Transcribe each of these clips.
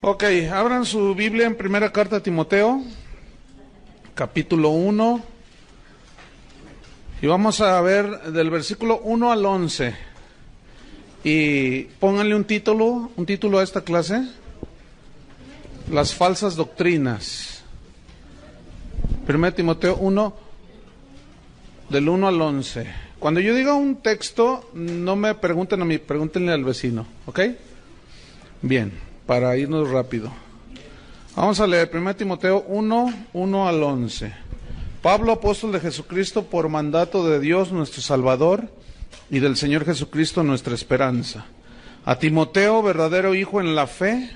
Ok, abran su Biblia en primera carta a Timoteo, capítulo 1, y vamos a ver del versículo 1 al 11, y pónganle un título a esta clase: las falsas doctrinas. Primera Timoteo 1, del 1 al 11. Cuando yo diga un texto, no me pregunten a mí, pregúntenle al vecino, ¿ok? Bien. Para irnos rápido. Vamos a leer 1 Timoteo 1, 1 al 11. Pablo, apóstol de Jesucristo, por mandato de Dios nuestro Salvador y del Señor Jesucristo nuestra esperanza. A Timoteo, verdadero hijo en la fe,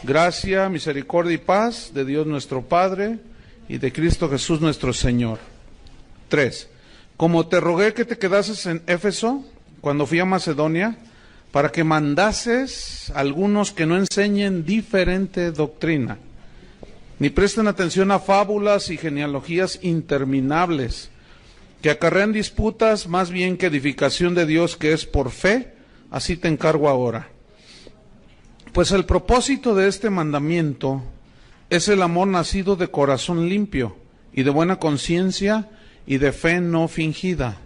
gracia, misericordia y paz de Dios nuestro Padre y de Cristo Jesús nuestro Señor. 3. Como te rogué que te quedases en Éfeso cuando fui a Macedonia, para que mandases a algunos que no enseñen diferente doctrina, ni presten atención a fábulas y genealogías interminables, que acarrean disputas más bien que edificación de Dios que es por fe. Así te encargo ahora. Pues el propósito de este mandamiento es el amor nacido de corazón limpio y de buena conciencia y de fe no fingida,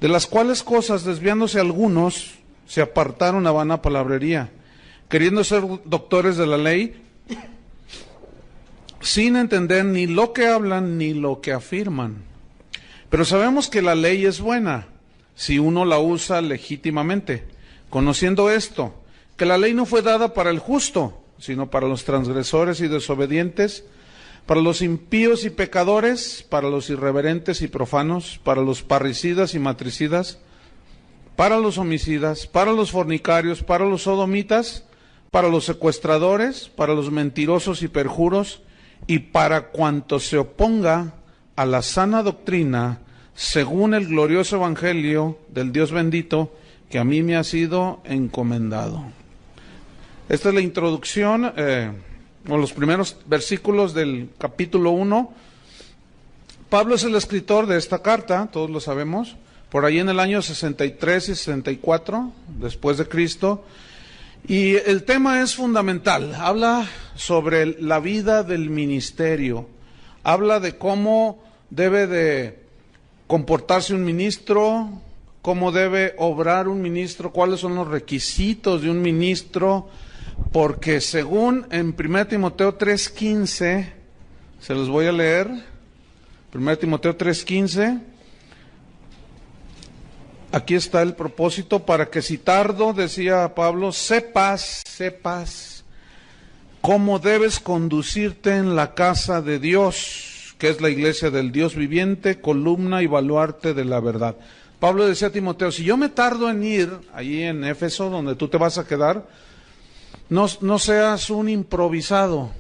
de las cuales cosas, desviándose algunos, se apartaron a vana palabrería, queriendo ser doctores de la ley, sin entender ni lo que hablan ni lo que afirman. Pero sabemos que la ley es buena, si uno la usa legítimamente, conociendo esto, que la ley no fue dada para el justo, sino para los transgresores y desobedientes, para los impíos y pecadores, para los irreverentes y profanos, para los parricidas y matricidas, para los homicidas, para los fornicarios, para los sodomitas, para los secuestradores, para los mentirosos y perjuros, y para cuanto se oponga a la sana doctrina, según el glorioso evangelio del Dios bendito, que a mí me ha sido encomendado. Esta es la introducción, o los primeros versículos del capítulo 1. Pablo es el escritor de esta carta, todos lo sabemos, por ahí en el año 63 y 64 después de Cristo, y el tema es fundamental. Habla sobre la vida del ministerio, habla de cómo debe de comportarse un ministro, cómo debe obrar un ministro, cuáles son los requisitos de un ministro, porque según en 1 Timoteo 3:15, se los voy a leer, 1 Timoteo 3:15, aquí está el propósito: para que si tardo, decía Pablo, sepas cómo debes conducirte en la casa de Dios, que es la iglesia del Dios viviente, columna y baluarte de la verdad. Pablo decía a Timoteo, si yo me tardo en ir allí en Éfeso, donde tú te vas a quedar, no seas un improvisado,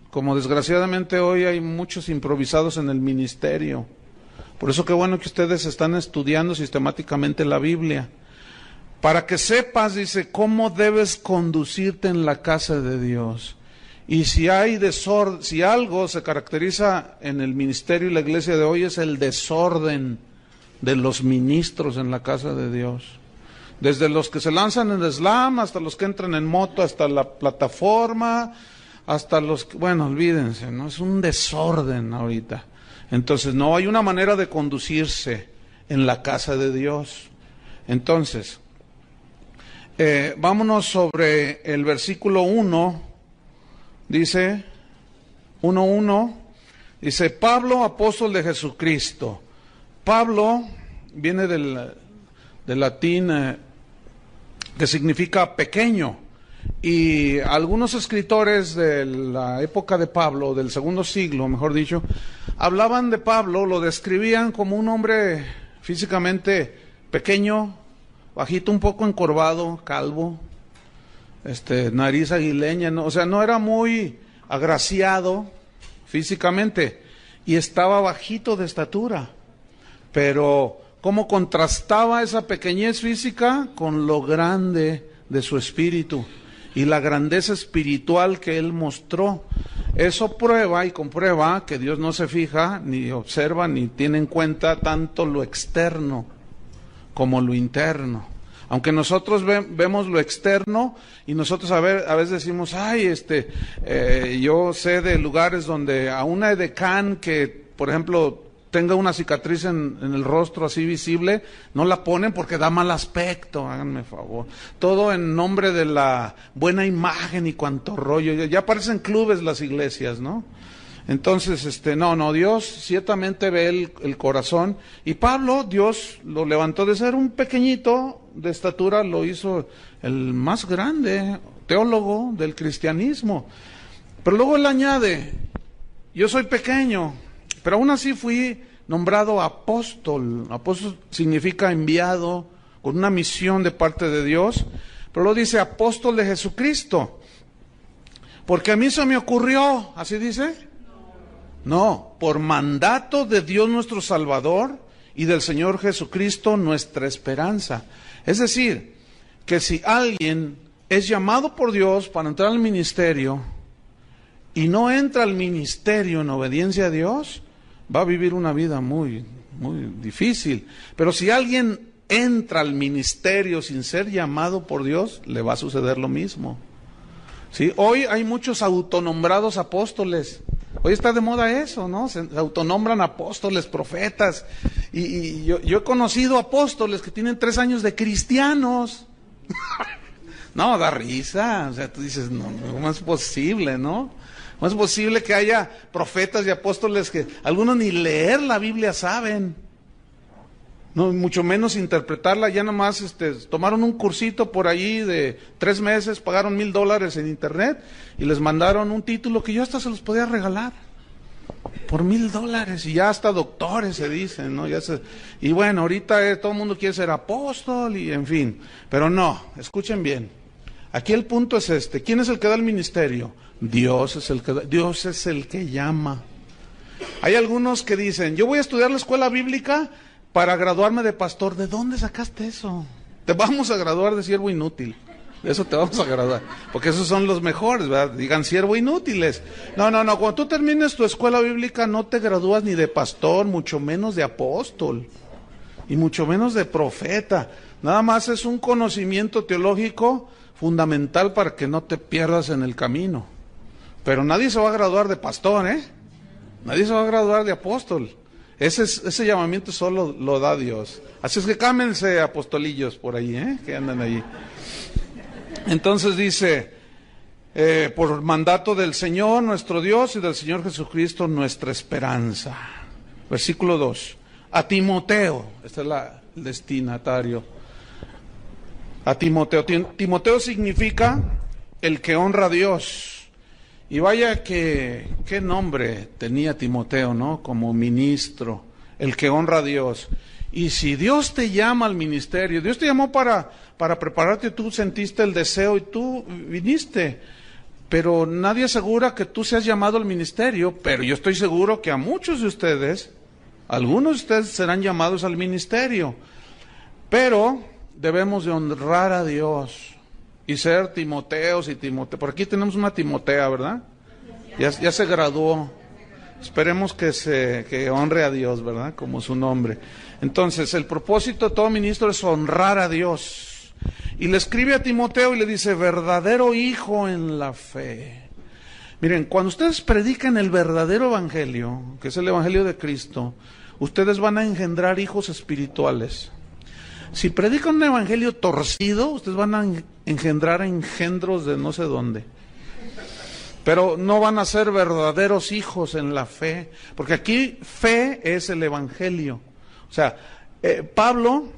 como desgraciadamente hoy hay muchos improvisados en el ministerio. Por eso qué bueno que ustedes están estudiando sistemáticamente la Biblia, para que sepas, dice, cómo debes conducirte en la casa de Dios. Y si hay desorden, si algo se caracteriza en el ministerio y la iglesia de hoy, es el desorden de los ministros en la casa de Dios. Desde los que se lanzan en slam, hasta los que entran en moto, hasta la plataforma, hasta los que, bueno, olvídense, ¿no? Es un desorden ahorita. Entonces, no hay una manera de conducirse en la casa de Dios. Entonces, vámonos sobre el versículo 1, dice, 1:1, dice, Pablo, apóstol de Jesucristo. Pablo viene del latín que significa pequeño. Y algunos escritores de la época de Pablo, del segundo siglo, mejor dicho, hablaban de Pablo, lo describían como un hombre físicamente pequeño, bajito, un poco encorvado, calvo, nariz aguileña, ¿no? O sea, no era muy agraciado físicamente y estaba bajito de estatura, pero cómo contrastaba esa pequeñez física con lo grande de su espíritu y la grandeza espiritual que él mostró. Eso prueba y comprueba que Dios no se fija, ni observa, ni tiene en cuenta tanto lo externo como lo interno. Aunque nosotros vemos lo externo y nosotros a veces decimos, ay, yo sé de lugares donde a una edecán que, por ejemplo, tenga una cicatriz en el rostro así visible, no la ponen porque da mal aspecto, háganme favor. Todo en nombre de la buena imagen y cuanto rollo. Ya parecen clubes las iglesias, ¿no? Entonces, no, Dios ciertamente ve el corazón. Y Pablo, Dios lo levantó de ser un pequeñito de estatura, lo hizo el más grande teólogo del cristianismo. Pero luego él añade, yo soy pequeño, pero aún así fui nombrado apóstol. Apóstol significa enviado, con una misión de parte de Dios. Pero luego dice apóstol de Jesucristo. Porque a mí se me ocurrió, ¿así dice? No, por mandato de Dios nuestro Salvador y del Señor Jesucristo nuestra esperanza. Es decir, que si alguien es llamado por Dios para entrar al ministerio y no entra al ministerio en obediencia a Dios, va a vivir una vida muy, muy difícil. Pero si alguien entra al ministerio sin ser llamado por Dios, le va a suceder lo mismo. ¿Sí? Hoy hay muchos autonombrados apóstoles. Hoy está de moda eso, ¿no? Se autonombran apóstoles, profetas. Y yo he conocido apóstoles que tienen 3 años de cristianos. No, da risa. O sea, tú dices, no, ¿cómo es posible, no? ¿Cómo es posible que haya profetas y apóstoles que algunos ni leer la Biblia saben? No, mucho menos interpretarla. Ya nomás tomaron un cursito por ahí de 3 meses, pagaron $1,000 en internet y les mandaron un título que yo hasta se los podía regalar por $1,000, y ya hasta doctores se dicen, ¿no? Y bueno, ahorita todo el mundo quiere ser apóstol y en fin, pero no, escuchen bien. Aquí el punto es ¿quién es el que da el ministerio? Dios es el que da, Dios es el que llama. Hay algunos que dicen, yo voy a estudiar la escuela bíblica para graduarme de pastor. ¿De dónde sacaste eso? Te vamos a graduar de siervo inútil. De eso te vamos a graduar. Porque esos son los mejores, ¿verdad? Digan siervo inútiles. No. Cuando tú termines tu escuela bíblica no te gradúas ni de pastor, mucho menos de apóstol. Y mucho menos de profeta. Nada más es un conocimiento teológico fundamental para que no te pierdas en el camino. Pero nadie se va a graduar de pastor, ¿eh? Nadie se va a graduar de apóstol. Ese llamamiento solo lo da Dios. Así es que cámense apostolillos por ahí, que andan ahí. Entonces dice, por mandato del Señor nuestro Dios y del Señor Jesucristo nuestra esperanza. Versículo 2. A Timoteo, este es el destinatario. A Timoteo. Timoteo significa el que honra a Dios. Y vaya qué nombre tenía Timoteo, ¿no? Como ministro, el que honra a Dios. Y si Dios te llama al ministerio, Dios te llamó para prepararte, tú sentiste el deseo y tú viniste. Pero nadie asegura que tú seas llamado al ministerio, pero yo estoy seguro que a muchos de ustedes, algunos de ustedes serán llamados al ministerio. Pero debemos de honrar a Dios. Y ser Timoteos y Timoteo. Por aquí tenemos una Timotea, ¿verdad? Ya se graduó. Esperemos que honre a Dios, ¿verdad? Como su nombre. Entonces, el propósito de todo ministro es honrar a Dios. Y le escribe a Timoteo y le dice, verdadero hijo en la fe. Miren, cuando ustedes predican el verdadero evangelio, que es el evangelio de Cristo, ustedes van a engendrar hijos espirituales. Si predican un evangelio torcido, ustedes van a engendrar engendros de no sé dónde. Pero no van a ser verdaderos hijos en la fe, porque aquí fe es el evangelio. O sea, Pablo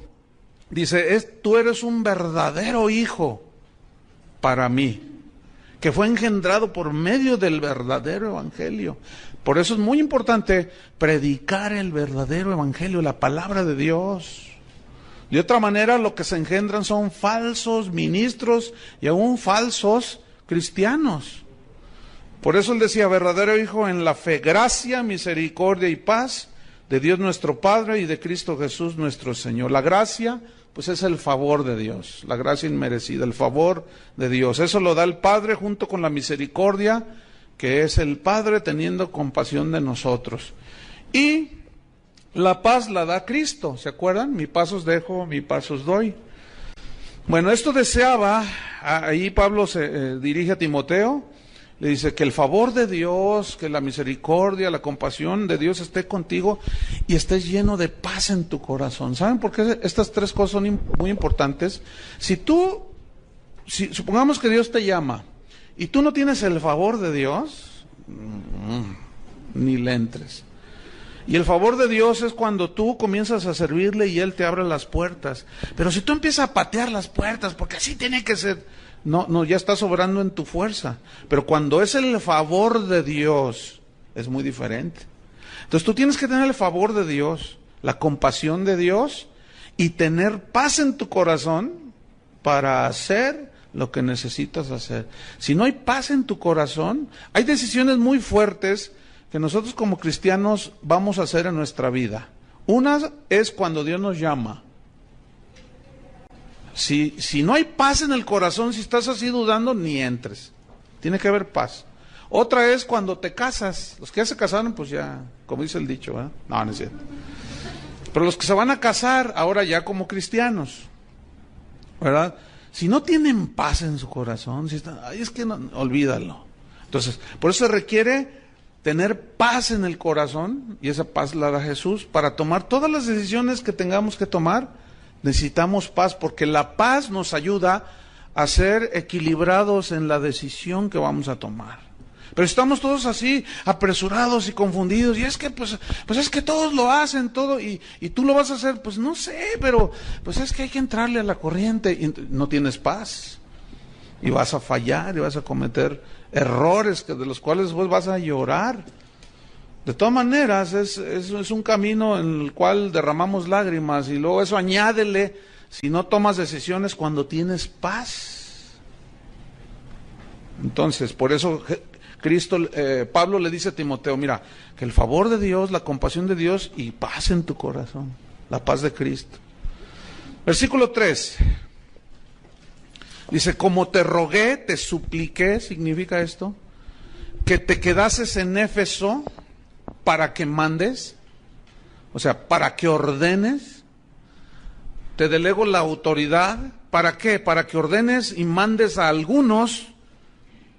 dice, tú eres un verdadero hijo para mí, que fue engendrado por medio del verdadero evangelio. Por eso es muy importante predicar el verdadero evangelio, la palabra de Dios. De otra manera, lo que se engendran son falsos ministros y aún falsos cristianos. Por eso él decía, verdadero hijo en la fe, gracia, misericordia y paz de Dios nuestro Padre y de Cristo Jesús nuestro Señor. La gracia, pues es el favor de Dios, la gracia inmerecida, el favor de Dios. Eso lo da el Padre junto con la misericordia, que es el Padre teniendo compasión de nosotros. Y la paz la da Cristo, ¿se acuerdan? Mi paz os dejo, mi paz os doy. Bueno, esto deseaba, ahí Pablo se dirige a Timoteo, le dice que el favor de Dios, que la misericordia, la compasión de Dios esté contigo y estés lleno de paz en tu corazón. ¿Saben por qué estas tres cosas son muy importantes? Si supongamos que Dios te llama y tú no tienes el favor de Dios, ni le entres. Y el favor de Dios es cuando tú comienzas a servirle y Él te abre las puertas. Pero si tú empiezas a patear las puertas, porque así tiene que ser, no, ya estás obrando en tu fuerza. Pero cuando es el favor de Dios, es muy diferente. Entonces tú tienes que tener el favor de Dios, la compasión de Dios y tener paz en tu corazón para hacer lo que necesitas hacer. Si no hay paz en tu corazón, hay decisiones muy fuertes que nosotros como cristianos vamos a hacer en nuestra vida. Una es cuando Dios nos llama. Si no hay paz en el corazón, si estás así dudando, ni entres. Tiene que haber paz. Otra es cuando te casas. Los que ya se casaron, pues ya, como dice el dicho, ¿eh? No es cierto. Pero los que se van a casar ahora ya como cristianos, ¿verdad? Si no tienen paz en su corazón, si están, ay, es que no, olvídalo. Entonces, por eso se requiere tener paz en el corazón, y esa paz la da Jesús. Para tomar todas las decisiones que tengamos que tomar, necesitamos paz, porque la paz nos ayuda a ser equilibrados en la decisión que vamos a tomar. Pero estamos todos así, apresurados y confundidos, y es que pues es que todos lo hacen, todo, y tú lo vas a hacer, pues no sé, pero pues es que hay que entrarle a la corriente, y no tienes paz, y vas a fallar, y vas a cometer errores de los cuales después vas a llorar. De todas maneras, es un camino en el cual derramamos lágrimas, y luego eso añádele, si no tomas decisiones cuando tienes paz. Entonces, por eso Pablo le dice a Timoteo, mira, que el favor de Dios, la compasión de Dios y paz en tu corazón, la paz de Cristo. Versículo 3. Dice, como te rogué, te supliqué, significa esto, que te quedases en Éfeso para que mandes, o sea, para que ordenes, te delego la autoridad, ¿para qué? Para que ordenes y mandes a algunos,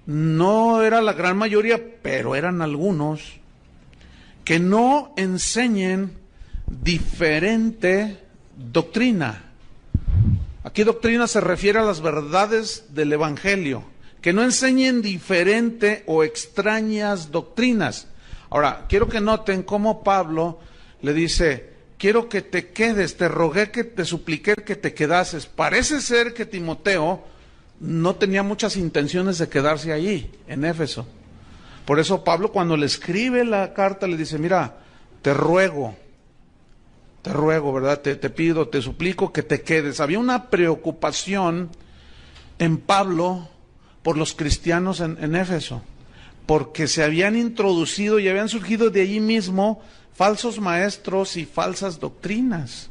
no era la gran mayoría, pero eran algunos, que no enseñen diferente doctrina. Aquí doctrina se refiere a las verdades del Evangelio, que no enseñen diferente o extrañas doctrinas. Ahora, quiero que noten cómo Pablo le dice, quiero que te quedes, te rogué, que te supliqué que te quedases. Parece ser que Timoteo no tenía muchas intenciones de quedarse allí, en Éfeso. Por eso Pablo, cuando le escribe la carta, le dice, mira, te ruego, ¿verdad? Te pido, te suplico que te quedes. Había una preocupación en Pablo por los cristianos en Éfeso, porque se habían introducido y habían surgido de allí mismo falsos maestros y falsas doctrinas.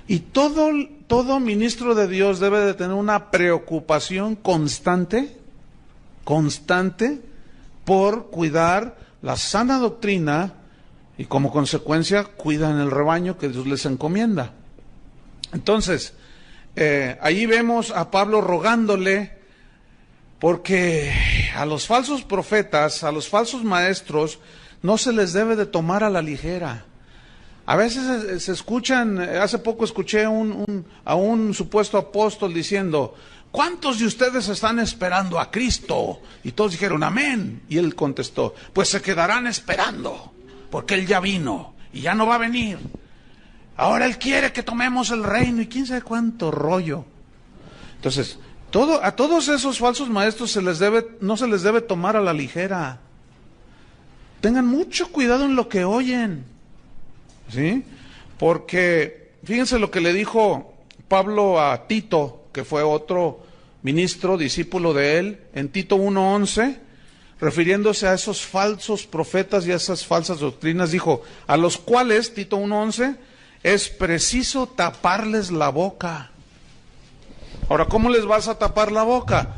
Y todo ministro de Dios debe de tener una preocupación constante por cuidar la sana doctrina, y como consecuencia cuidan el rebaño que Dios les encomienda. Entonces, ahí vemos a Pablo rogándole, porque a los falsos profetas, a los falsos maestros, no se les debe de tomar a la ligera. A veces se escuchan, hace poco escuché a un supuesto apóstol diciendo, ¿cuántos de ustedes están esperando a Cristo? Y todos dijeron, amén. Y él contestó, pues se quedarán esperando, porque Él ya vino y ya no va a venir. Ahora Él quiere que tomemos el reino y quién sabe cuánto rollo. Entonces, a todos esos falsos maestros no se les debe tomar a la ligera. Tengan mucho cuidado en lo que oyen, ¿sí? Porque fíjense lo que le dijo Pablo a Tito, que fue otro ministro, discípulo de él, en Tito 1:11, refiriéndose a esos falsos profetas y a esas falsas doctrinas, dijo, a los cuales, Tito 1:11, es preciso taparles la boca. Ahora, ¿cómo les vas a tapar la boca?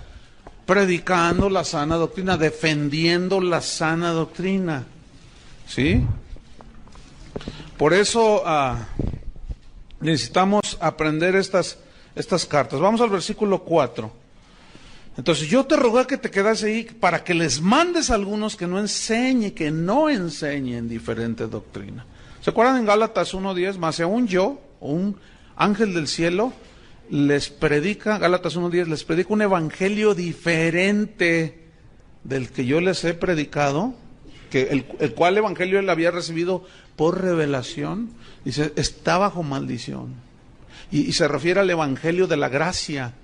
Predicando la sana doctrina, defendiendo la sana doctrina, ¿sí? Por eso necesitamos aprender estas estas cartas. Vamos al versículo 4. Entonces yo te rogué que te quedas ahí para que les mandes a algunos que no enseñen diferente doctrina. ¿Se acuerdan en Gálatas 1:10? Más aún yo, o un ángel del cielo, les predica, Gálatas 1:10, les predica un evangelio diferente del que yo les he predicado, que el cual evangelio él había recibido por revelación. Dice, está bajo maldición. Y se refiere al evangelio de la gracia,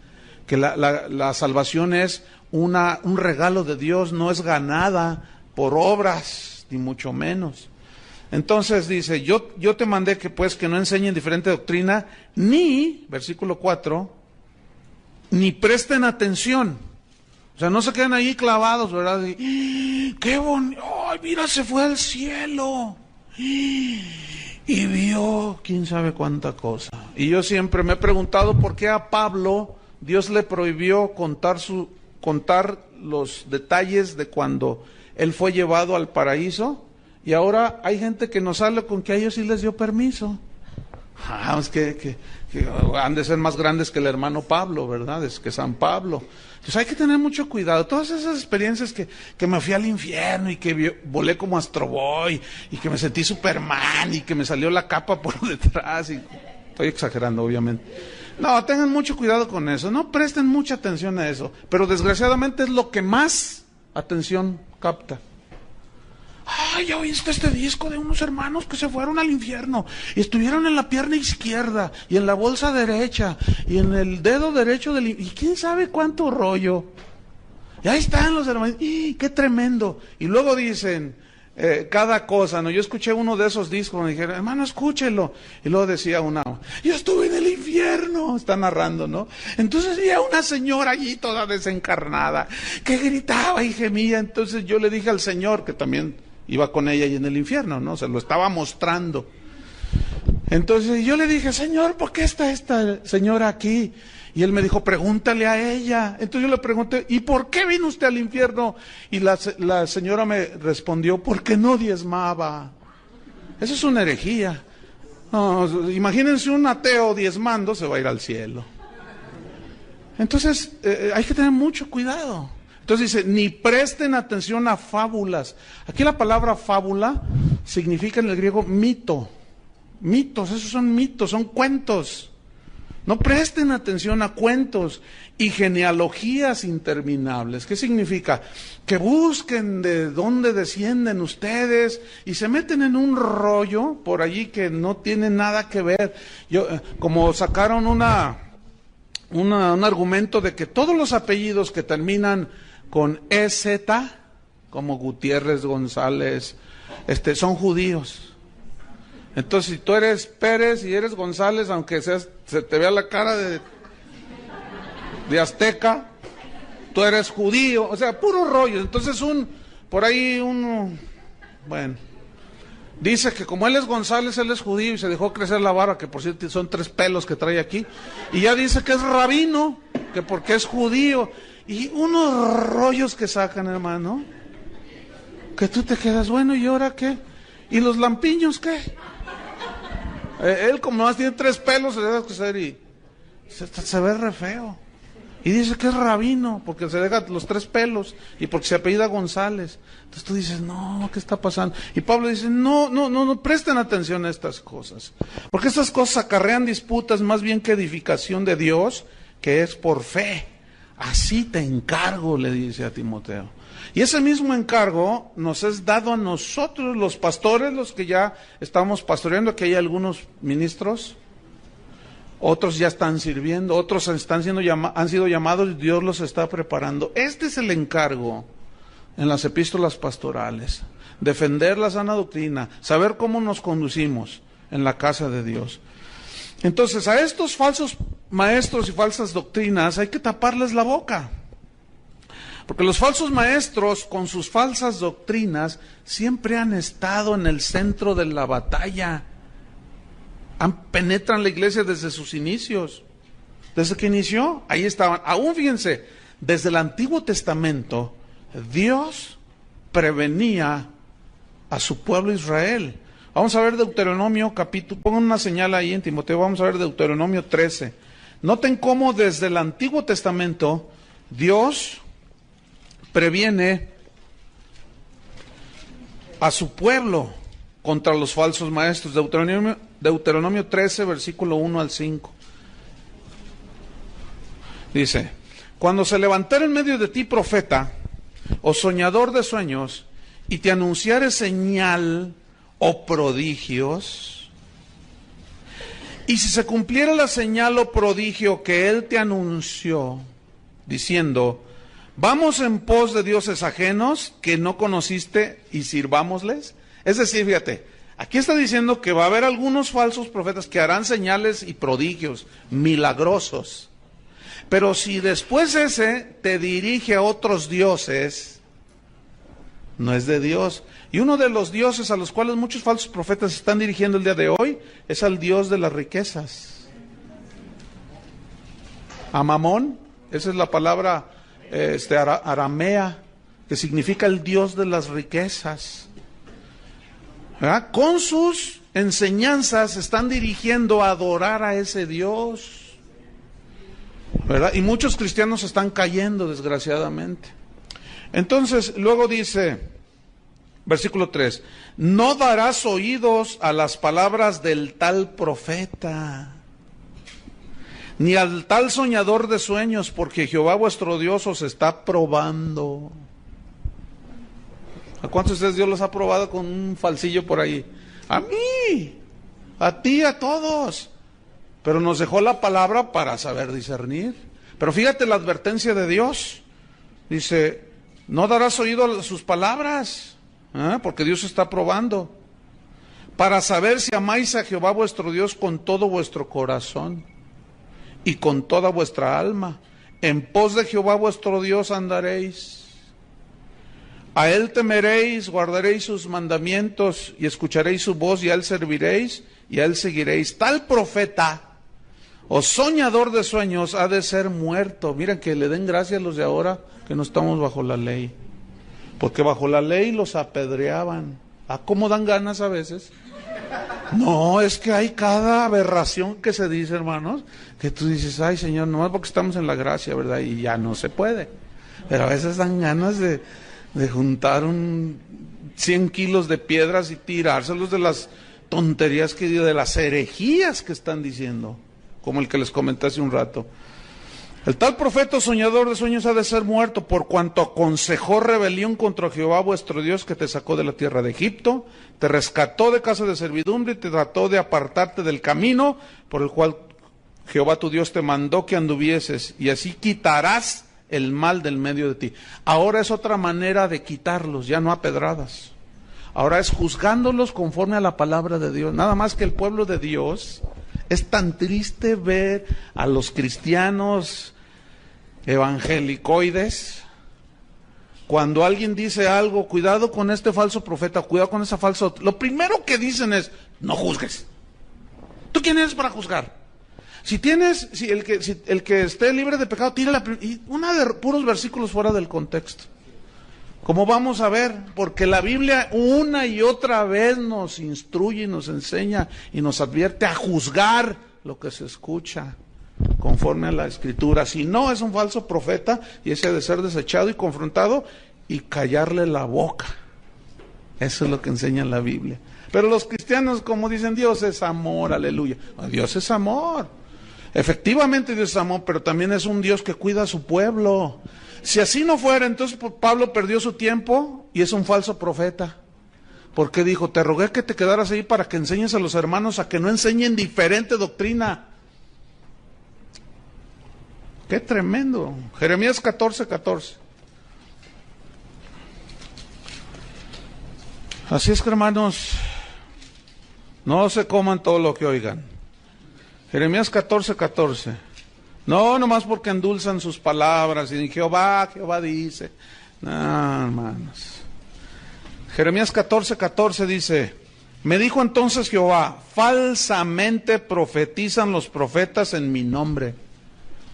que la salvación es un regalo de Dios, no es ganada por obras, ni mucho menos. Entonces dice, yo te mandé que no enseñen diferente doctrina, ni, versículo 4, ni presten atención. O sea, no se queden ahí clavados, ¿verdad? Y, ¡qué bonito! ¡Ay, mira, se fue al cielo! Y vio quién sabe cuánta cosa. Y yo siempre me he preguntado por qué a Pablo Dios le prohibió contar los detalles de cuando él fue llevado al paraíso, y ahora hay gente que nos sale con que a ellos sí les dio permiso. Es que han de ser más grandes que el hermano Pablo, ¿verdad? Es que San Pablo. Entonces hay que tener mucho cuidado. Todas esas experiencias que me fui al infierno y que volé como Astro Boy y que me sentí Superman y que me salió la capa por detrás. Estoy exagerando, obviamente. No, tengan mucho cuidado con eso. No presten mucha atención a eso. Pero desgraciadamente es lo que más atención capta. Ay, ¿ya oíste este disco de unos hermanos que se fueron al infierno y estuvieron en la pierna izquierda y en la bolsa derecha y en el dedo derecho y quién sabe cuánto rollo? Y ahí están los hermanos. ¡Y qué tremendo! Y luego dicen cada cosa, ¿no? Yo escuché uno de esos discos, me dijeron, hermano, escúchelo. Y luego decía una, yo estuve en el infierno, está narrando, ¿no? Entonces había una señora allí toda desencarnada que gritaba y gemía. Entonces yo le dije al Señor, que también iba con ella ahí en el infierno, ¿no? Se lo estaba mostrando. Entonces yo le dije, Señor, ¿por qué está esta señora aquí? Y él me dijo, pregúntale a ella. Entonces yo le pregunté, ¿y por qué vino usted al infierno? Y la señora me respondió, porque no diezmaba. Eso es una herejía. No, imagínense un ateo diezmando, se va a ir al cielo. Entonces hay que tener mucho cuidado. Entonces dice, ni presten atención a fábulas. Aquí la palabra fábula significa en el griego mito. Mitos, esos son mitos, son cuentos. No presten atención a cuentos y genealogías interminables. ¿Qué significa? Que busquen de dónde descienden ustedes y se meten en un rollo por allí que no tiene nada que ver. Como sacaron un argumento de que todos los apellidos que terminan con EZ, como Gutiérrez, González, son judíos. Entonces, si tú eres Pérez y eres González, aunque se te vea la cara de azteca, tú eres judío, o sea, puro rollo. Entonces bueno, dice que como él es González, él es judío y se dejó crecer la barba, que por cierto son 3 pelos que trae aquí, y ya dice que es rabino, que porque es judío, y unos rollos que sacan, hermano, que tú te quedas, bueno, ¿y ahora qué? ¿Y los lampiños qué? Él como más tiene 3 pelos, se deja crecer y se ve re feo. Y dice que es rabino, porque se deja los 3 pelos y porque se apellida González. Entonces tú dices, no, ¿qué está pasando? Y Pablo dice, no presten atención a estas cosas. Porque estas cosas acarrean disputas más bien que edificación de Dios, que es por fe. Así te encargo, le dice a Timoteo. Y ese mismo encargo nos es dado a nosotros, los pastores, los que ya estamos pastoreando, que hay algunos ministros, otros ya están sirviendo, otros han sido llamados y Dios los está preparando. Este es el encargo en las epístolas pastorales, defender la sana doctrina, saber cómo nos conducimos en la casa de Dios. Entonces, a estos falsos maestros y falsas doctrinas hay que taparles la boca. Porque los falsos maestros, con sus falsas doctrinas, siempre han estado en el centro de la batalla. Penetran la iglesia desde sus inicios. Desde que inició, ahí estaban. Aún fíjense, desde el Antiguo Testamento, Dios prevenía a su pueblo Israel. Vamos a ver Deuteronomio capítulo, pongan una señal ahí en Timoteo, vamos a ver Deuteronomio 13. Noten cómo desde el Antiguo Testamento Dios previene a su pueblo contra los falsos maestros. Deuteronomio 13, versículo 1 al 5. Dice: cuando se levantare en medio de ti profeta o soñador de sueños, y te anunciare señal o prodigios, y si se cumpliera la señal o prodigio que él te anunció, diciendo: vamos en pos de dioses ajenos que no conociste y sirvámosles. Es decir, fíjate, aquí está diciendo que va a haber algunos falsos profetas que harán señales y prodigios milagrosos. Pero si después ese te dirige a otros dioses, no es de Dios. Y uno de los dioses a los cuales muchos falsos profetas están dirigiendo el día de hoy es al Dios de las riquezas. A Mamón, esa es la palabra aramea, que significa el Dios de las riquezas. ¿Verdad? Con sus enseñanzas están dirigiendo a adorar a ese Dios, ¿verdad? Y muchos cristianos están cayendo, desgraciadamente. Entonces, luego dice, versículo 3, no darás oídos a las palabras del tal profeta, ni al tal soñador de sueños, porque Jehová vuestro Dios os está probando. ¿A cuántos de ustedes Dios los ha probado con un falsillo por ahí? A mí, a ti, a todos. Pero nos dejó la palabra para saber discernir. Pero fíjate la advertencia de Dios. Dice: no darás oído a sus palabras, porque Dios está probando, para saber si amáis a Jehová vuestro Dios con todo vuestro corazón y con toda vuestra alma. En pos de Jehová vuestro Dios andaréis. A él temeréis, guardaréis sus mandamientos y escucharéis su voz, y a él serviréis y a él seguiréis. Tal profeta o soñador de sueños ha de ser muerto. Miren, que le den gracias a los de ahora que no estamos bajo la ley, porque bajo la ley los apedreaban. ¿A cómo dan ganas a veces? No, es que hay cada aberración que se dice, hermanos, que tú dices: ay, Señor, nomás porque estamos en la gracia, ¿verdad? Y ya no se puede. Pero a veces dan ganas de juntar 100 kilos de piedras y tirárselos de las tonterías de las herejías que están diciendo, como el que les comenté hace un rato. El tal profeta soñador de sueños ha de ser muerto, por cuanto aconsejó rebelión contra Jehová vuestro Dios, que te sacó de la tierra de Egipto, te rescató de casa de servidumbre y te trató de apartarte del camino por el cual Jehová tu Dios te mandó que anduvieses, y así quitarás el mal del medio de ti. Ahora es otra manera de quitarlos, ya no a pedradas. Ahora es juzgándolos conforme a la palabra de Dios. Nada más que el pueblo de Dios, es tan triste ver a los cristianos evangelicoides, cuando alguien dice algo: cuidado con este falso profeta, cuidado con esa falsa, lo primero que dicen es: no juzgues. ¿Tú quién eres para juzgar? Si el que esté libre de pecado, tira una de puros versículos fuera del contexto. Como vamos a ver, porque la Biblia una y otra vez nos instruye y nos enseña y nos advierte a juzgar lo que se escucha conforme a la Escritura. Si no, es un falso profeta y ese ha de ser desechado y confrontado y callarle la boca. Eso es lo que enseña la Biblia. Pero los cristianos, como dicen, Dios es amor, aleluya. Dios es amor. Efectivamente Dios es amor, pero también es un Dios que cuida a su pueblo. Si así no fuera, entonces Pablo perdió su tiempo y es un falso profeta. Porque dijo: te rogué que te quedaras ahí para que enseñes a los hermanos a que no enseñen diferente doctrina. Qué tremendo. Jeremías 14:14. Así es que, hermanos, no se coman todo lo que oigan. Jeremías 14:14. No, nomás porque endulzan sus palabras y Jehová dice. No, hermanos. Jeremías 14:14 dice: me dijo entonces Jehová: falsamente profetizan los profetas en mi nombre.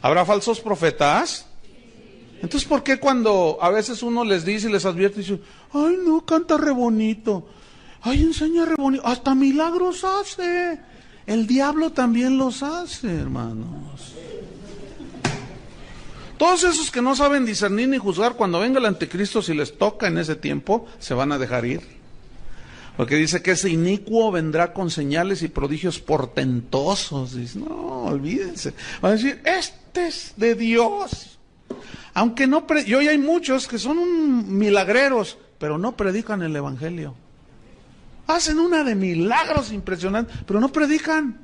¿Habrá falsos profetas? Entonces, ¿por qué cuando a veces uno les dice y les advierte, dice: ay, no, canta re bonito, ay, enseña re bonito, hasta milagros hace? El diablo también los hace, hermanos. Todos esos que no saben discernir ni juzgar, cuando venga el anticristo, si les toca en ese tiempo, se van a dejar ir. Porque dice que ese inicuo vendrá con señales y prodigios portentosos. Dice, no, olvídense. Van a decir, este es de Dios. Aunque no, y hoy hay muchos que son milagreros, pero no predican el evangelio. Hacen una de milagros impresionantes, pero no predican.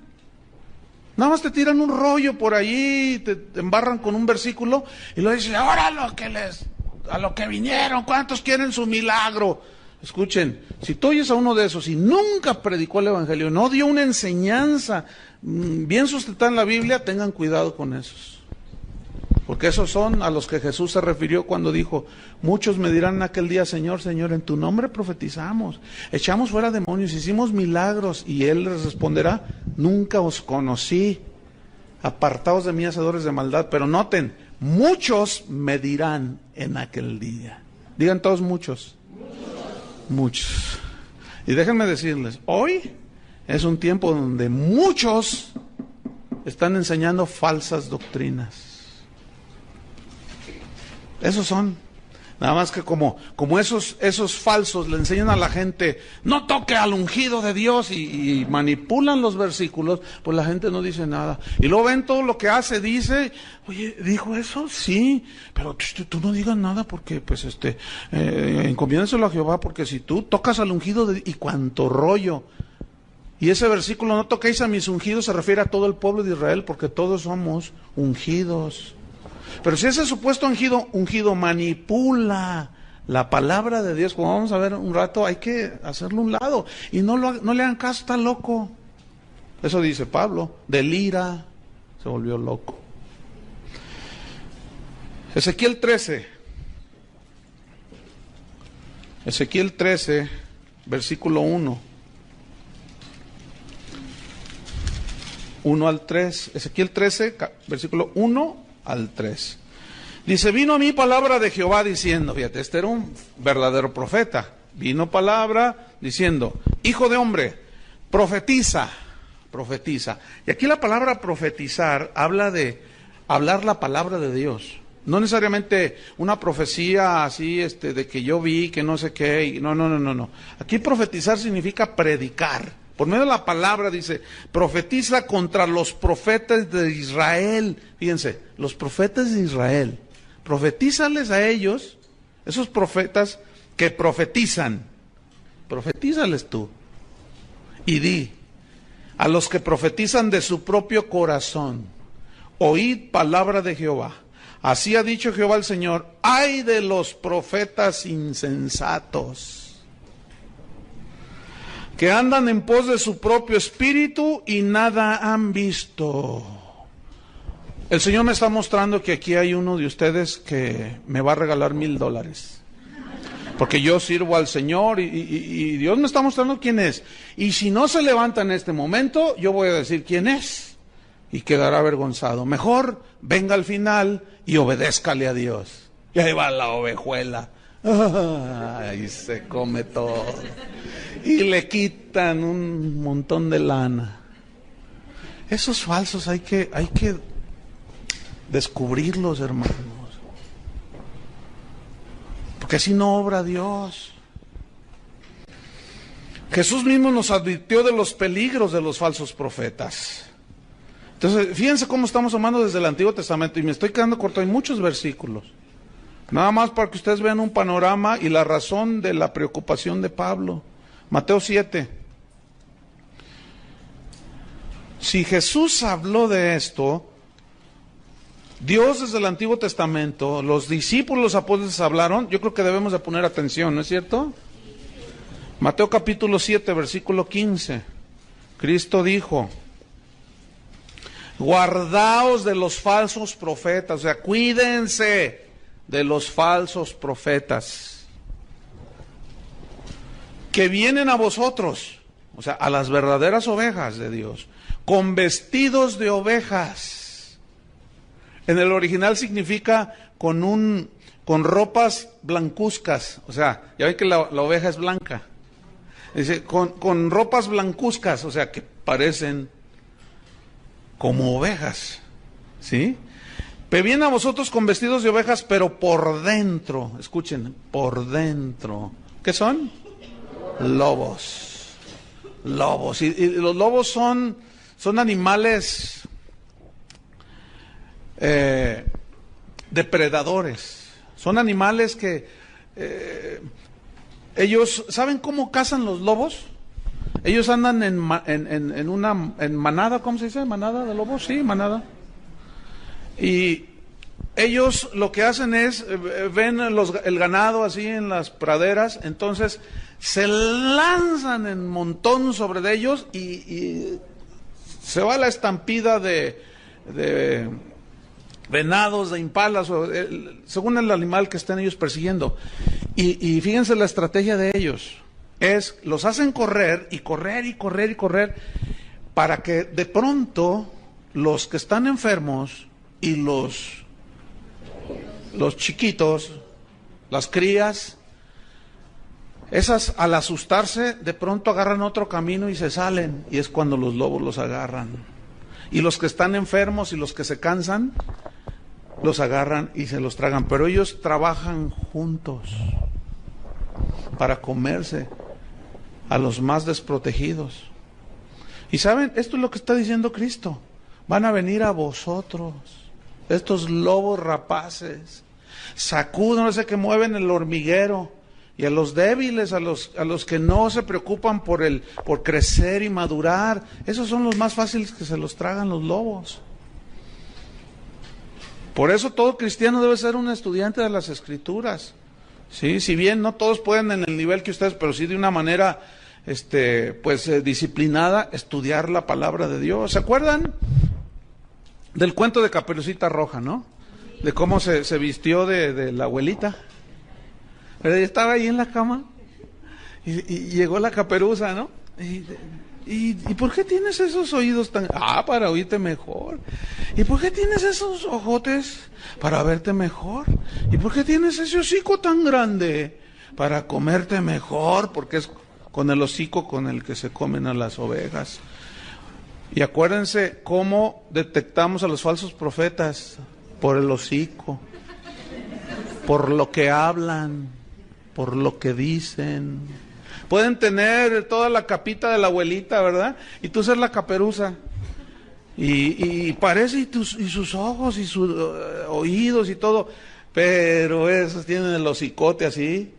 Nada más te tiran un rollo por allí, te embarran con un versículo y luego dicen, ahora a lo que vinieron, ¿cuántos quieren su milagro? Escuchen, si tú oyes a uno de esos y nunca predicó el evangelio, no dio una enseñanza bien sustentada en la Biblia, tengan cuidado con esos. Porque esos son a los que Jesús se refirió cuando dijo, muchos me dirán en aquel día, Señor, Señor, en tu nombre profetizamos, echamos fuera demonios, hicimos milagros, y Él les responderá, nunca os conocí, apartaos de mí, hacedores de maldad. Pero noten, muchos me dirán en aquel día. Digan todos muchos. Muchos. Y déjenme decirles, hoy es un tiempo donde muchos están enseñando falsas doctrinas. Esos son. Nada más que como esos falsos le enseñan a la gente, no toque al ungido de Dios, y manipulan los versículos, pues la gente no dice nada. Y luego ven todo lo que hace, dice, oye, ¿dijo eso? Sí, pero tú no digas nada porque, pues, encomiéndenselo a Jehová, porque si tú tocas al ungido y cuánto rollo. Y ese versículo, no toquéis a mis ungidos, se refiere a todo el pueblo de Israel, porque todos somos ungidos. Pero si ese supuesto ungido manipula la palabra de Dios, como vamos a ver un rato, hay que hacerlo a un lado. Y no le hagan caso, está loco. Eso dice Pablo, del ira se volvió loco. Ezequiel 13, versículo 1. 1 al 3. Ezequiel 13, versículo 1 al 3. Dice, vino a mí palabra de Jehová diciendo, fíjate, este era un verdadero profeta. Vino palabra diciendo, hijo de hombre, profetiza. Y aquí la palabra profetizar habla de hablar la palabra de Dios. No necesariamente una profecía así, de que yo vi, que no sé qué. No. Aquí profetizar significa predicar. Por medio de la palabra dice, profetiza contra los profetas de Israel. Fíjense, los profetas de Israel. Profetízales a ellos, esos profetas que profetizan. Profetízales tú. Y di, a los que profetizan de su propio corazón, oíd palabra de Jehová. Así ha dicho Jehová el Señor, ay de los profetas insensatos, que andan en pos de su propio espíritu y nada han visto. El Señor me está mostrando que aquí hay uno de ustedes que me va a regalar $1,000. Porque yo sirvo al Señor y Dios me está mostrando quién es. Y si no se levanta en este momento, yo voy a decir quién es. Y quedará avergonzado. Mejor venga al final y obedézcale a Dios. Y ahí va la ovejuela. Ahí se come todo. Y le quitan un montón de lana. Esos falsos hay que descubrirlos, hermanos. Porque así no obra Dios. Jesús mismo nos advirtió de los peligros de los falsos profetas. Entonces, fíjense cómo estamos tomando desde el Antiguo Testamento. Y me estoy quedando corto, hay muchos versículos. Nada más para que ustedes vean un panorama y la razón de la preocupación de Pablo. Mateo 7. Si Jesús habló de esto, Dios desde el Antiguo Testamento, los discípulos, los apóstoles hablaron, yo creo que debemos de poner atención, ¿no es cierto? Mateo capítulo 7, versículo 15. Cristo dijo, guardaos de los falsos profetas, o sea, cuídense de los falsos profetas que vienen a vosotros, o sea, a las verdaderas ovejas de Dios, con vestidos de ovejas. En el original significa con ropas blancuzcas, o sea, ya ven que la oveja es blanca. Dice, con ropas blancuzcas, o sea, que parecen como ovejas, ¿sí? Vienen a vosotros con vestidos de ovejas, pero por dentro, escuchen, por dentro, ¿qué son? Lobos. Lobos. Y los lobos son animales depredadores. Son animales que ellos, ¿saben cómo cazan los lobos? Ellos andan en manada, ¿cómo se dice? ¿Manada de lobos? Sí, manada. Y ellos lo que hacen es, ven el ganado así en las praderas, entonces se lanzan en montón sobre de ellos y se va la estampida de venados, de impalas, según el animal que estén ellos persiguiendo. Y fíjense la estrategia de ellos, los hacen correr y correr y correr y correr, para que de pronto los que están enfermos y los chiquitos, las crías, esas al asustarse de pronto agarran otro camino y se salen, y es cuando los lobos los agarran. Y los que están enfermos y los que se cansan, los agarran y se los tragan, pero ellos trabajan juntos para comerse a los más desprotegidos. Y saben, esto es lo que está diciendo Cristo: van a venir a vosotros estos lobos rapaces, sacúdanse, que mueven el hormiguero, y a los débiles, a los que no se preocupan por crecer y madurar, esos son los más fáciles que se los tragan los lobos. Por eso todo cristiano debe ser un estudiante de las Escrituras. Sí, si bien no todos pueden en el nivel que ustedes, pero sí de una manera disciplinada, estudiar la palabra de Dios. ¿Se acuerdan del cuento de Caperucita Roja, no? De cómo se vistió de la abuelita. Pero ella estaba ahí en la cama y llegó la caperuza, ¿no? ¿Y por qué tienes esos oídos tan...? Para oírte mejor. ¿Y por qué tienes esos ojotes? Para verte mejor. ¿Y por qué tienes ese hocico tan grande? Para comerte mejor, porque es con el hocico con el que se comen a las ovejas. Y acuérdense cómo detectamos a los falsos profetas: por el hocico, por lo que hablan, por lo que dicen. Pueden tener toda la capita de la abuelita, ¿verdad? Y tú ser la caperuza. Y parece, y sus ojos, y sus oídos, y todo. Pero esos tienen el hocicote así.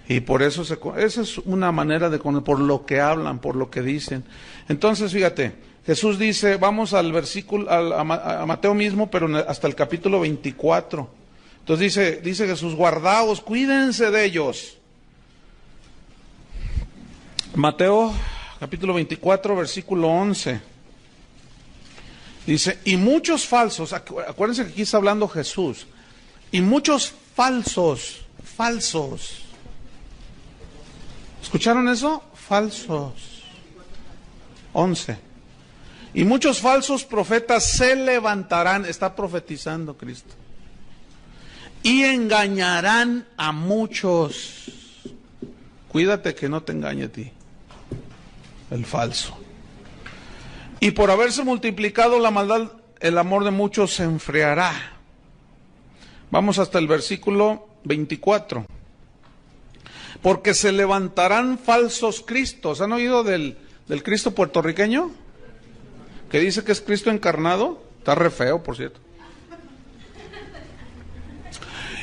Y por eso, esa es una manera de conocer, por lo que hablan, por lo que dicen. Entonces, fíjate, Jesús dice, vamos al versículo, a Mateo mismo, pero hasta el capítulo 24. Entonces dice Jesús: guardaos, cuídense de ellos. Mateo capítulo 24, versículo 11. Dice, y muchos falsos, acuérdense que aquí está hablando Jesús, y muchos falsos. ¿Escucharon eso? Falsos. 11. Y muchos falsos profetas se levantarán, está profetizando Cristo, y engañarán a muchos. Cuídate que no te engañe a ti el falso. Y por haberse multiplicado la maldad, el amor de muchos se enfriará. Vamos hasta el versículo 24. Porque se levantarán falsos cristos. ¿Han oído del Cristo puertorriqueño? Que dice que es Cristo encarnado. Está re feo, por cierto.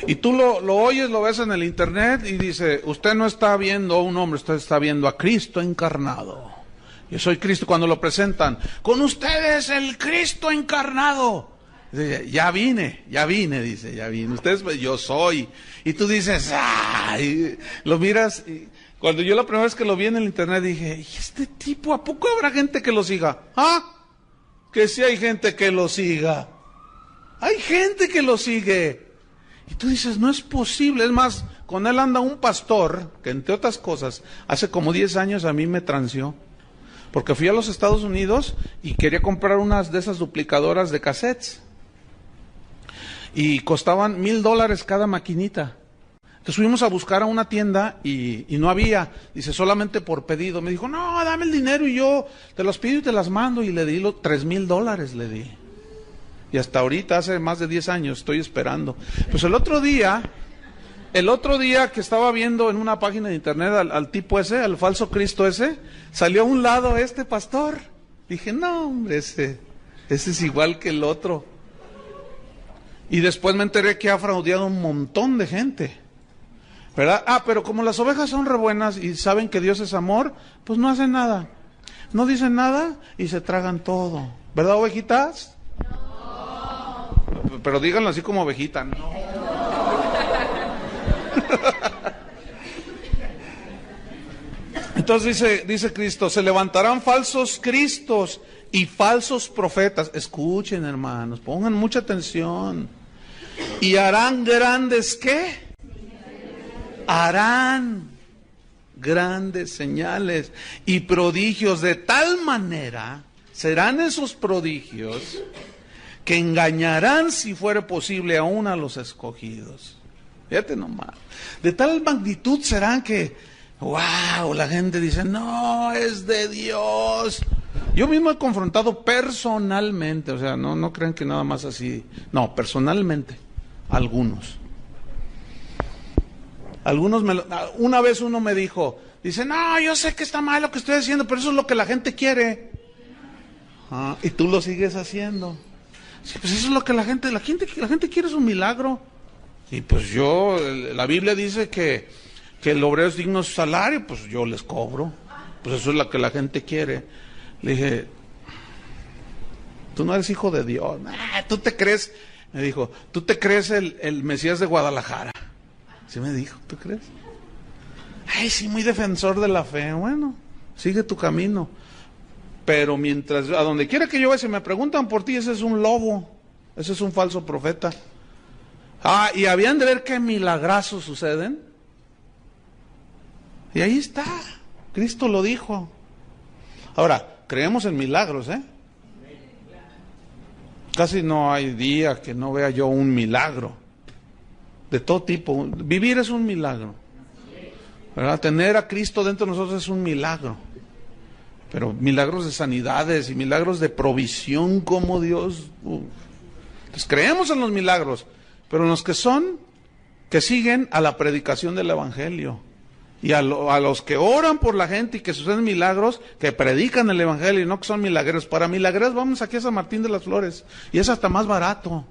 Y tú lo oyes, lo ves en el internet y dice, usted no está viendo a un hombre, usted está viendo a Cristo encarnado. Yo soy Cristo. Cuando lo presentan, con ustedes el Cristo encarnado. Dice, ya vine, dice, ya vine. Ustedes, yo soy. Y tú dices, ¡ay! Lo miras. Y cuando yo la primera vez que lo vi en el internet dije, ¿y este tipo, a poco habrá gente que lo siga? Que sí hay gente que lo siga. Hay gente que lo sigue. Y tú dices, no es posible. Es más, con él anda un pastor que, entre otras cosas, hace como 10 años a mí me transió. Porque fui a los Estados Unidos y quería comprar unas de esas duplicadoras de cassettes. Y costaban $1,000 cada maquinita. Entonces fuimos a buscar a una tienda y no había. Dice, solamente por pedido. Me dijo, no, dame el dinero y yo te los pido y te las mando. Y le di $3,000, le di. Y hasta ahorita, hace más de 10 años, estoy esperando. Pues el otro día que estaba viendo en una página de internet al tipo ese, al falso Cristo ese, salió a un lado este pastor. Dije, no, hombre, ese es igual que el otro. Y después me enteré que ha fraudeado un montón de gente, ¿verdad? Pero como las ovejas son re buenas y saben que Dios es amor, pues no hacen nada. No dicen nada y se tragan todo. ¿Verdad, ovejitas? No. Pero díganlo así como ovejita. No. Entonces dice Cristo, se levantarán falsos cristos y falsos profetas. Escuchen, hermanos, pongan mucha atención. Y harán grandes, ¿qué? Harán grandes señales y prodigios, de tal manera serán esos prodigios que engañarán, si fuere posible, aún a los escogidos. Fíjate nomás, de tal magnitud serán que, wow, la gente dice, no, es de Dios. Yo mismo he confrontado personalmente, o sea, no crean que nada más así, no, personalmente, algunos. Una vez uno me dijo, dice, no, yo sé que está mal lo que estoy haciendo, pero eso es lo que la gente quiere. Y tú lo sigues haciendo. Sí, pues eso es lo que la gente quiere, es un milagro. Y pues la Biblia dice que el obrero es digno de su salario, pues yo les cobro. Pues eso es lo que la gente quiere. Le dije, tú no eres hijo de Dios. Tú te crees, me dijo, tú te crees el Mesías de Guadalajara. ¿Sí me dijo? ¿Tú crees? Ay, sí, muy defensor de la fe. Bueno, sigue tu camino. Pero mientras, a donde quiera que yo vaya, si me preguntan por ti, ese es un lobo. Ese es un falso profeta. Y habían de ver qué milagrazos suceden. Y ahí está. Cristo lo dijo. Ahora, creemos en milagros, ¿eh? Casi no hay día que no vea yo un milagro. De todo tipo. Vivir es un milagro, ¿verdad? Tener a Cristo dentro de nosotros es un milagro. Pero milagros de sanidades y milagros de provisión como Dios. Entonces creemos en los milagros, pero en los que siguen a la predicación del Evangelio. Y a los que oran por la gente y que suceden milagros, que predican el Evangelio y no que son milagreros. Para milagreros vamos aquí a San Martín de las Flores. Y es hasta más barato.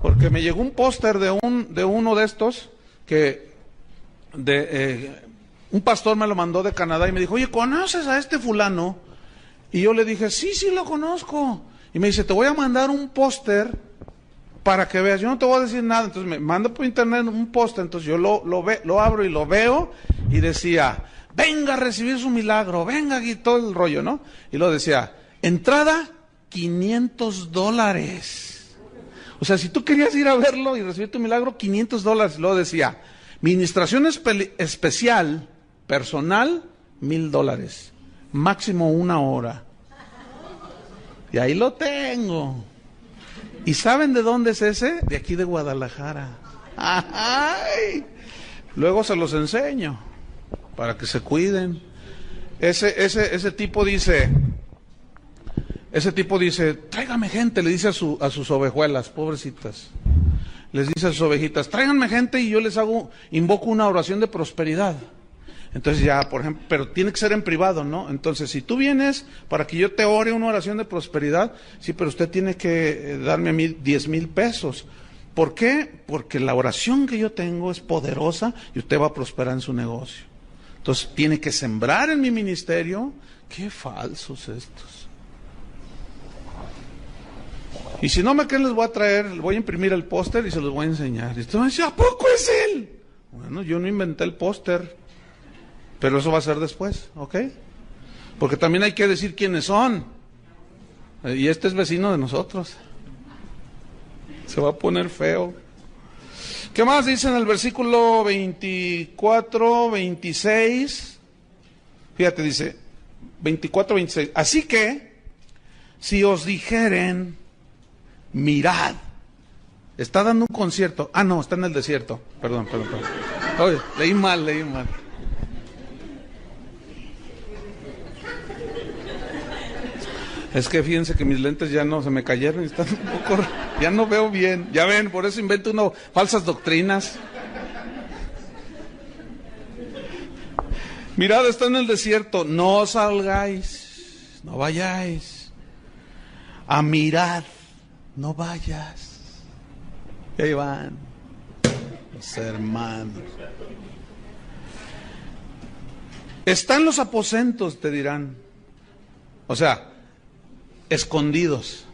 Porque me llegó un póster de uno de estos un pastor me lo mandó de Canadá y me dijo, oye, ¿conoces a este fulano? Y yo le dije, sí lo conozco. Y me dice, te voy a mandar un póster para que veas. Yo no te voy a decir nada. Entonces me manda por internet un póster. Entonces yo lo abro y lo veo y decía, venga a recibir su milagro, venga aquí, todo el rollo, ¿no? Y lo decía, entrada $500. O sea, si tú querías ir a verlo y recibir tu milagro, $500. Luego decía, ministración especial, personal, $1,000. Máximo 1 hora. Y ahí lo tengo. ¿Y saben de dónde es ese? De aquí de Guadalajara. ¡Ay! Luego se los enseño, para que se cuiden. Ese tipo dice, tráigame gente, le dice a sus ovejuelas, pobrecitas. Les dice a sus ovejitas, tráiganme gente y yo les invoco una oración de prosperidad. Entonces ya, por ejemplo, pero tiene que ser en privado, ¿no? Entonces, si tú vienes para que yo te ore una oración de prosperidad, sí, pero usted tiene que darme a mí 10,000 pesos. ¿Por qué? Porque la oración que yo tengo es poderosa y usted va a prosperar en su negocio. Entonces, tiene que sembrar en mi ministerio. Qué falsos estos. Y si no me creen, les voy a traer, voy a imprimir el póster y se los voy a enseñar. Y usted me dice, ¿a poco es él? Bueno, yo no inventé el póster, pero eso va a ser después, ¿ok? Porque también hay que decir quiénes son. Y este es vecino de nosotros. Se va a poner feo. ¿Qué más dice en el versículo 24, 26? Fíjate, dice 24, 26. Así que, si os dijeren, mirad. Está dando un concierto. No, está en el desierto. Perdón. Oye, leí mal. Es que fíjense que mis lentes ya no se me cayeron y están un poco, ya no veo bien. Ya ven, por eso invento uno falsas doctrinas. Mirad, está en el desierto, no salgáis, no vayáis. A mirad, no vayas. Y ahí van los hermanos. Están los aposentos, te dirán. O sea, escondidos.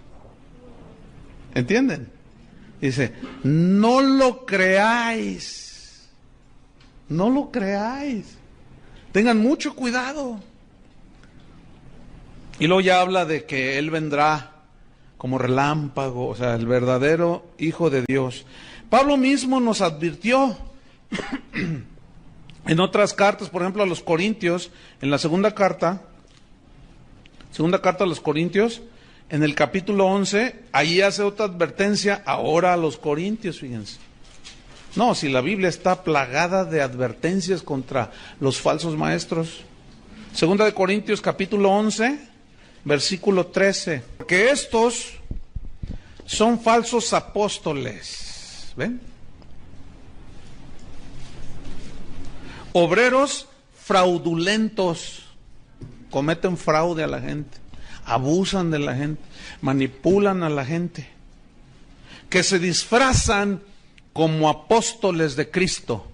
¿Entienden? Dice, no lo creáis. No lo creáis. Tengan mucho cuidado. Y luego ya habla de que Él vendrá como relámpago, o sea, el verdadero Hijo de Dios. Pablo mismo nos advirtió en otras cartas, por ejemplo a los Corintios, en la segunda carta a los Corintios, en el capítulo 11, ahí hace otra advertencia ahora a los Corintios, fíjense. No, si la Biblia está plagada de advertencias contra los falsos maestros. Segunda de Corintios capítulo 11, versículo 13. Porque estos son falsos apóstoles. ¿Ven? Obreros fraudulentos. Cometen fraude a la gente. Abusan de la gente. Manipulan a la gente. Que se disfrazan como apóstoles de Cristo.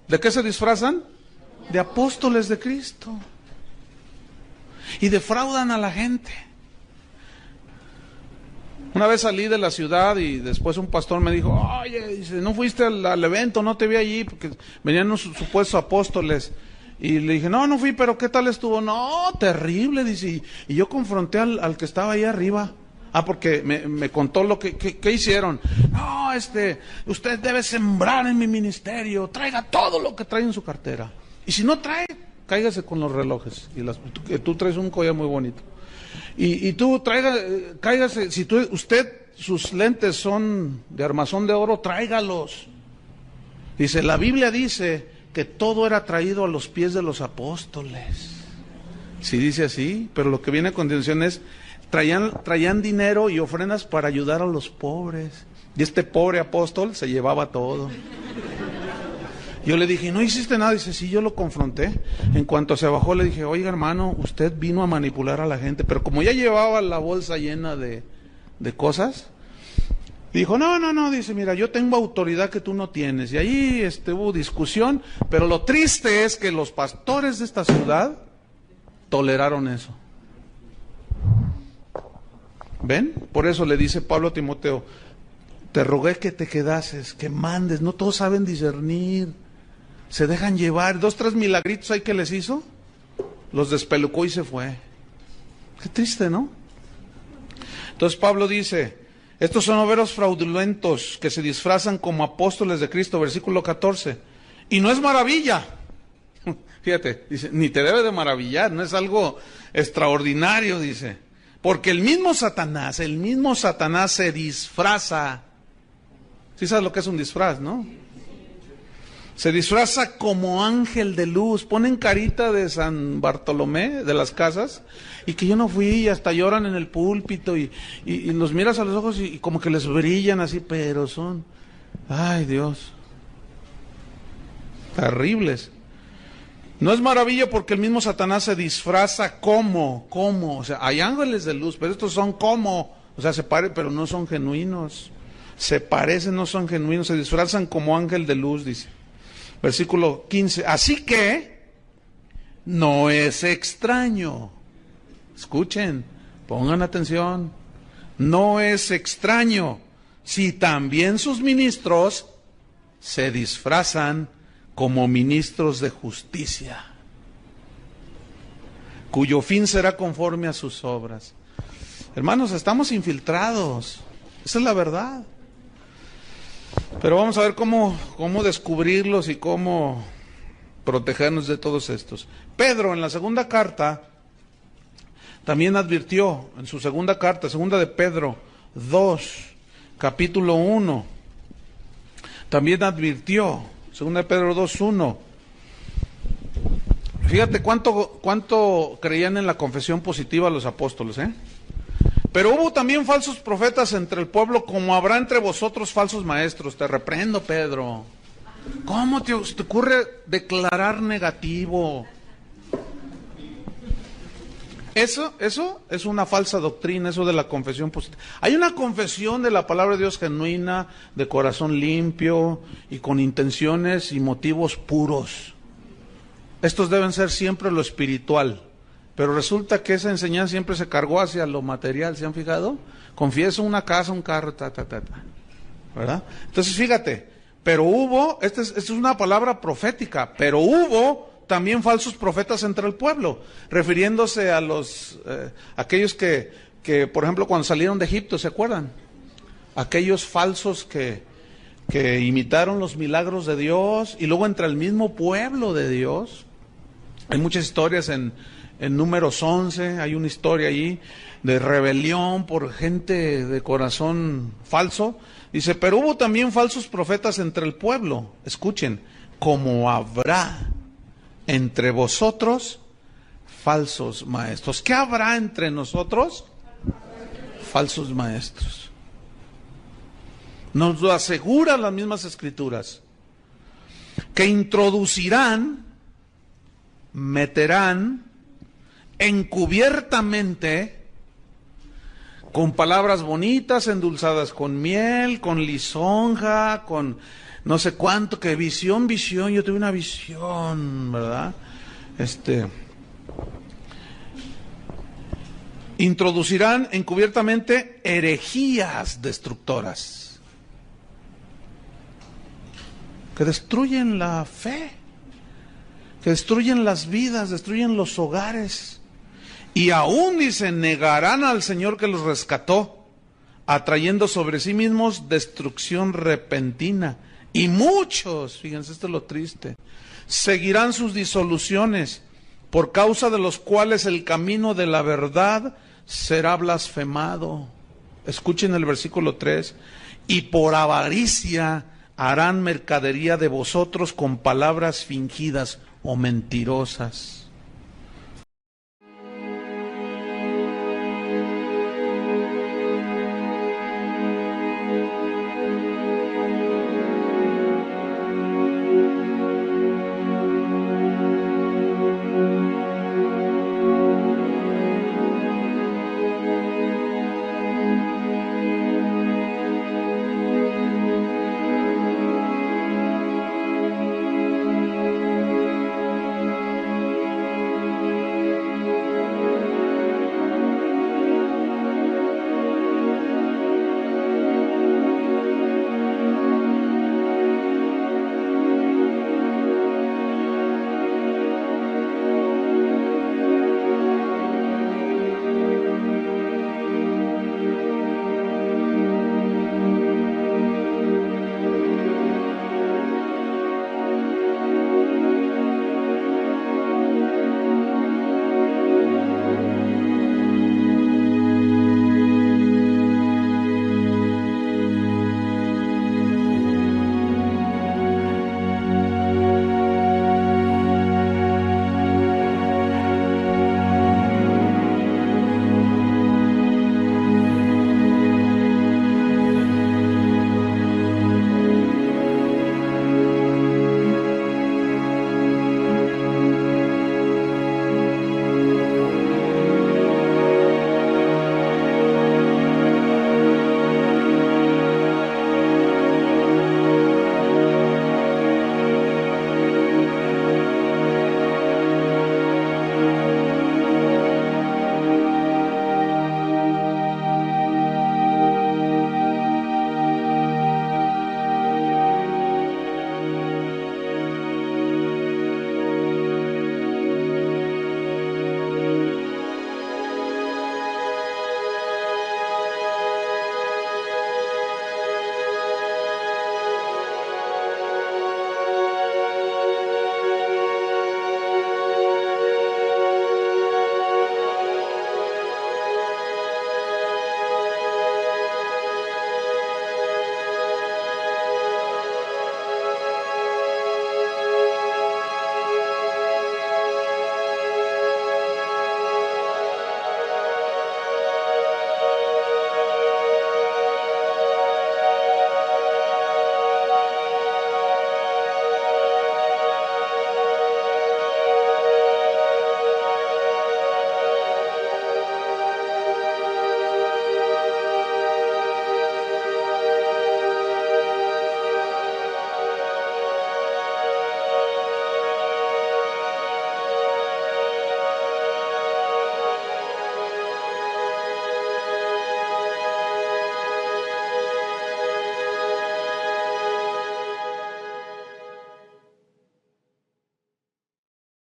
¿De qué se disfrazan? De apóstoles de Cristo. Y defraudan a la gente. Una vez salí de la ciudad y después un pastor me dijo, oye, dice, ¿no fuiste al evento? No te vi allí porque venían unos supuestos apóstoles. Y le dije, no fui, pero ¿qué tal estuvo? No, terrible, dice. Y yo confronté al que estaba ahí arriba. Porque me contó lo que hicieron. No, usted debe sembrar en mi ministerio, traiga todo lo que trae en su cartera. Y si no trae, cáigase con los relojes. Y tú traes un collar muy bonito. Y tú cáigase, si sus lentes son de armazón de oro, tráigalos. Dice, la Biblia dice que todo era traído a los pies de los apóstoles. Sí dice así, pero lo que viene a continuación es, traían dinero y ofrendas para ayudar a los pobres. Y este pobre apóstol se llevaba todo. Yo le dije, ¿no hiciste nada? Dice, sí, yo lo confronté. En cuanto se bajó le dije, oiga hermano, usted vino a manipular a la gente. Pero como ya llevaba la bolsa llena de cosas, dijo, no, dice, mira, yo tengo autoridad que tú no tienes. Y ahí hubo discusión, pero lo triste es que los pastores de esta ciudad toleraron eso. ¿Ven? Por eso le dice Pablo a Timoteo, te rogué que te quedases, que mandes, no todos saben discernir, se dejan llevar, 2, 3 milagritos ahí que les hizo, los despelucó y se fue. Qué triste, ¿no? Entonces Pablo dice, estos son obreros fraudulentos que se disfrazan como apóstoles de Cristo, versículo 14, y no es maravilla, fíjate, dice, ni te debe de maravillar, no es algo extraordinario, dice. Porque el mismo Satanás se disfraza. ¿Sí sabes lo que es un disfraz, no? Se disfraza como ángel de luz. Ponen carita de San Bartolomé, de las casas, y que yo no fui, y hasta lloran en el púlpito, y los miras a los ojos y como que les brillan así, pero son, ay Dios, terribles. No es maravilla porque el mismo Satanás se disfraza como, o sea, hay ángeles de luz, pero estos son como, o sea, se parecen, pero no son genuinos, se parecen, no son genuinos, se disfrazan como ángel de luz, dice, versículo 15, así que, no es extraño, escuchen, pongan atención, no es extraño, si también sus ministros se disfrazan como ministros de justicia, cuyo fin será conforme a sus obras. Hermanos, estamos infiltrados, esa es la verdad. Pero vamos a ver cómo descubrirlos y cómo protegernos de todos estos. Pedro en la segunda carta también advirtió, en su segunda carta, segunda de Pedro 2, capítulo 1, también advirtió, segunda de Pedro 2:1. Fíjate cuánto creían en la confesión positiva los apóstoles, ¿eh? Pero hubo también falsos profetas entre el pueblo, como habrá entre vosotros falsos maestros. Te reprendo, Pedro. ¿Cómo te ocurre declarar negativo? Eso es una falsa doctrina, eso de la confesión positiva. Hay una confesión de la palabra de Dios genuina, de corazón limpio y con intenciones y motivos puros. Estos deben ser siempre lo espiritual. Pero resulta que esa enseñanza siempre se cargó hacia lo material, ¿se han fijado? Confieso una casa, un carro, ¿verdad? Entonces fíjate, pero hubo, esta es una palabra profética, pero hubo también falsos profetas entre el pueblo, refiriéndose a los aquellos que, por ejemplo, cuando salieron de Egipto, ¿se acuerdan? Aquellos falsos que imitaron los milagros de Dios, y luego entre el mismo pueblo de Dios. Hay muchas historias en Números 11, hay una historia allí de rebelión por gente de corazón falso. Dice, pero hubo también falsos profetas entre el pueblo. Escuchen, como habrá entre vosotros falsos maestros. ¿Qué habrá entre nosotros? Falsos maestros. Nos lo aseguran las mismas escrituras. Que introducirán, meterán encubiertamente, con palabras bonitas, endulzadas con miel, con lisonja, con no sé cuánto, que visión, yo tuve una visión, ¿verdad? Introducirán encubiertamente herejías destructoras, que destruyen la fe, que destruyen las vidas, destruyen los hogares. Y aún, dice, negarán al Señor que los rescató, atrayendo sobre sí mismos destrucción repentina. Y muchos, fíjense, esto es lo triste, seguirán sus disoluciones, por causa de los cuales el camino de la verdad será blasfemado. Escuchen el versículo 3. Y por avaricia harán mercadería de vosotros con palabras fingidas o mentirosas.